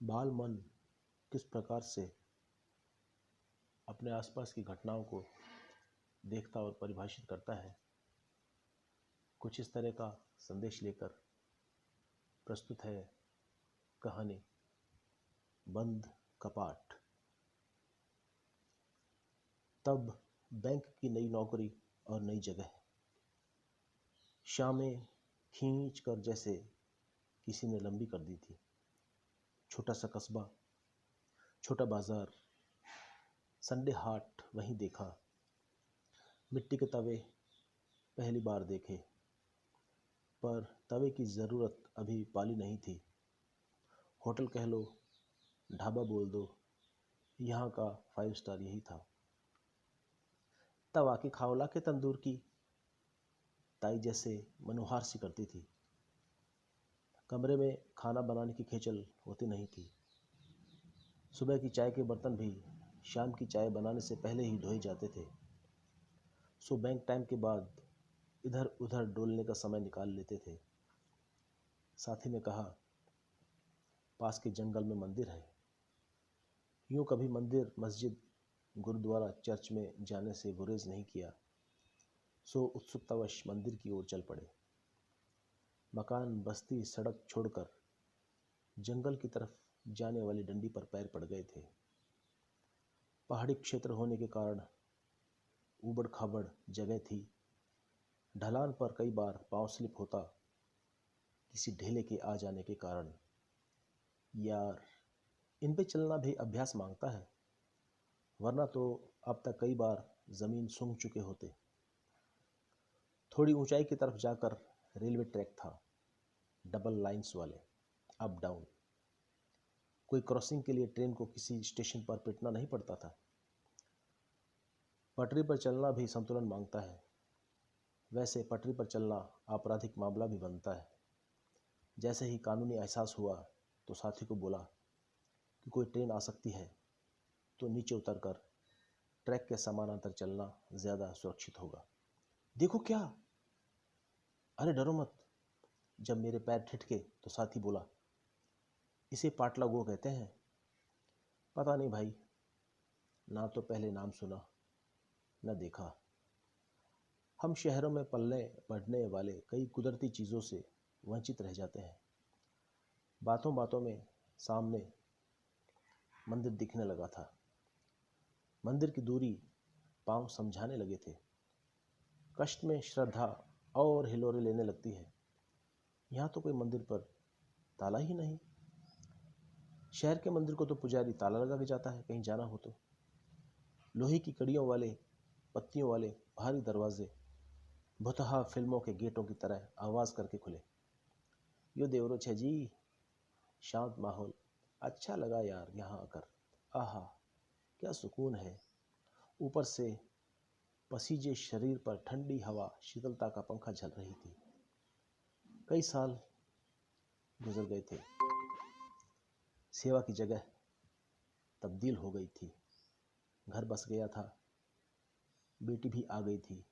बाल मन किस प्रकार से अपने आसपास की घटनाओं को देखता और परिभाषित करता है, कुछ इस तरह का संदेश लेकर प्रस्तुत है कहानी बंद कपाट। तब बैंक की नई नौकरी और नई जगह, शामें खींच कर जैसे किसी ने लंबी कर दी थी। छोटा सा कस्बा, छोटा बाजार, संडे हाट वहीं देखा। मिट्टी के तवे पहली बार देखे, पर तवे की ज़रूरत अभी पाली नहीं थी। होटल कह लो, ढाबा बोल दो, यहाँ का 5 स्टार यही था। तवा की खावला के तंदूर की ताई जैसे मनोहार सी करती थी। कमरे में खाना बनाने की खेचल होती नहीं थी। सुबह की चाय के बर्तन भी शाम की चाय बनाने से पहले ही धोए जाते थे। सो बैंक टाइम के बाद इधर उधर डोलने का समय निकाल लेते थे। साथी ने कहा, पास के जंगल में मंदिर है। यूं कभी मंदिर, मस्जिद, गुरुद्वारा, चर्च में जाने से गुरेज नहीं किया। सो उत्सुकतावश मंदिर की ओर चल पड़े। मकान, बस्ती, सड़क छोड़कर जंगल की तरफ जाने वाली डंडी पर पैर पड़ गए थे। पहाड़ी क्षेत्र होने के कारण ऊबड़ खाबड़ जगह थी। ढलान पर कई बार पांव स्लिप होता, किसी ढेले के आ जाने के कारण। यार, इन पे चलना भी अभ्यास मांगता है, वरना तो अब तक कई बार जमीन सूंघ चुके होते। थोड़ी ऊंचाई की तरफ जाकर रेलवे ट्रैक था, डबल लाइंस वाले, अप डाउन। कोई क्रॉसिंग के लिए ट्रेन को किसी स्टेशन पर पिटना नहीं पड़ता था। पटरी पर चलना भी संतुलन मांगता है। वैसे पटरी पर चलना आपराधिक मामला भी बनता है। जैसे ही कानूनी एहसास हुआ तो साथी को बोला कि कोई ट्रेन आ सकती है तो नीचे उतरकर ट्रैक के समानांतर चलना ज़्यादा सुरक्षित होगा। देखो क्या? अरे डरो मत। जब मेरे पैर ठिठके तो साथी बोला, इसे पाटला गो कहते हैं। पता नहीं भाई, ना तो पहले नाम सुना न देखा। हम शहरों में पलने बढ़ने वाले कई कुदरती चीज़ों से वंचित रह जाते हैं। बातों बातों में सामने मंदिर दिखने लगा था। मंदिर की दूरी पांव समझाने लगे थे। कष्ट में श्रद्धा और हिलोरे लेने लगती है। यहाँ तो कोई मंदिर पर ताला ही नहीं। शहर के मंदिर को तो पुजारी ताला लगा के जाता है कहीं जाना हो तो। लोहे की कड़ियों वाले, पत्तियों वाले भारी दरवाजे भुतहा फिल्मों के गेटों की तरह आवाज़ करके खुले। यो देवरो छे जी। शांत माहौल, अच्छा लगा यार यहाँ आकर। आहा, क्या सुकून है। ऊपर से पसीजे शरीर पर ठंडी हवा, शीतलता का पंखा झल रही थी। कई साल गुजर गए थे। सेवा की जगह तब्दील हो गई थी। घर बस गया था। बेटी भी आ गई थी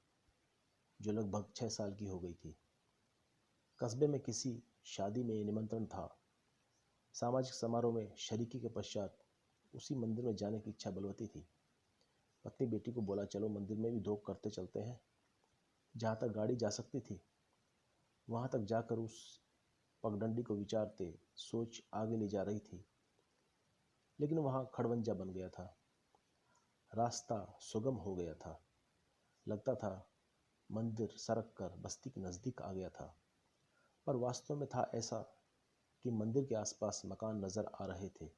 जो लगभग 6 साल की हो गई थी। कस्बे में किसी शादी में निमंत्रण था। सामाजिक समारोह में शरीकी के पश्चात उसी मंदिर में जाने की इच्छा बलवती थी। पत्नी बेटी को बोला, चलो मंदिर में भी धोख करते चलते हैं। जहाँ तक गाड़ी जा सकती थी वहाँ तक जाकर उस पगडंडी को विचारते सोच आगे ले जा रही थी। लेकिन वहाँ खड़वंजा बन गया था। रास्ता सुगम हो गया था। लगता था मंदिर सरक कर बस्ती के नज़दीक आ गया था। पर वास्तव में था ऐसा कि मंदिर के आसपास मकान नज़र आ रहे थे।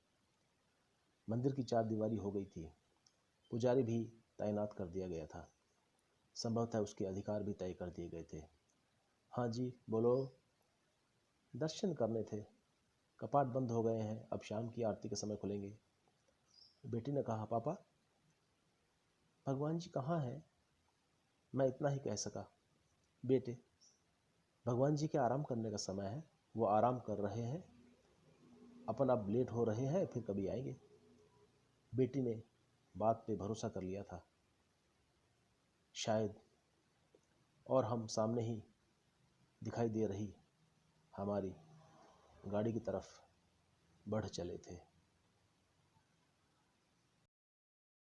मंदिर की चारदीवारी हो गई थी। पुजारी भी तैनात कर दिया गया था। संभवतः उसके अधिकार भी तय कर दिए गए थे। हाँ जी, बोलो। दर्शन करने थे। कपाट बंद हो गए हैं, अब शाम की आरती के समय खुलेंगे। बेटी ने कहा, पापा भगवान जी कहाँ हैं? मैं इतना ही कह सका, बेटे भगवान जी के आराम करने का समय है, वो आराम कर रहे हैं। अपन अब लेट हो रहे हैं, फिर कभी आएंगे। बेटी ने बात पे भरोसा कर लिया था शायद। और हम सामने ही दिखाई दे रही हमारी गाड़ी की तरफ बढ़ चले थे।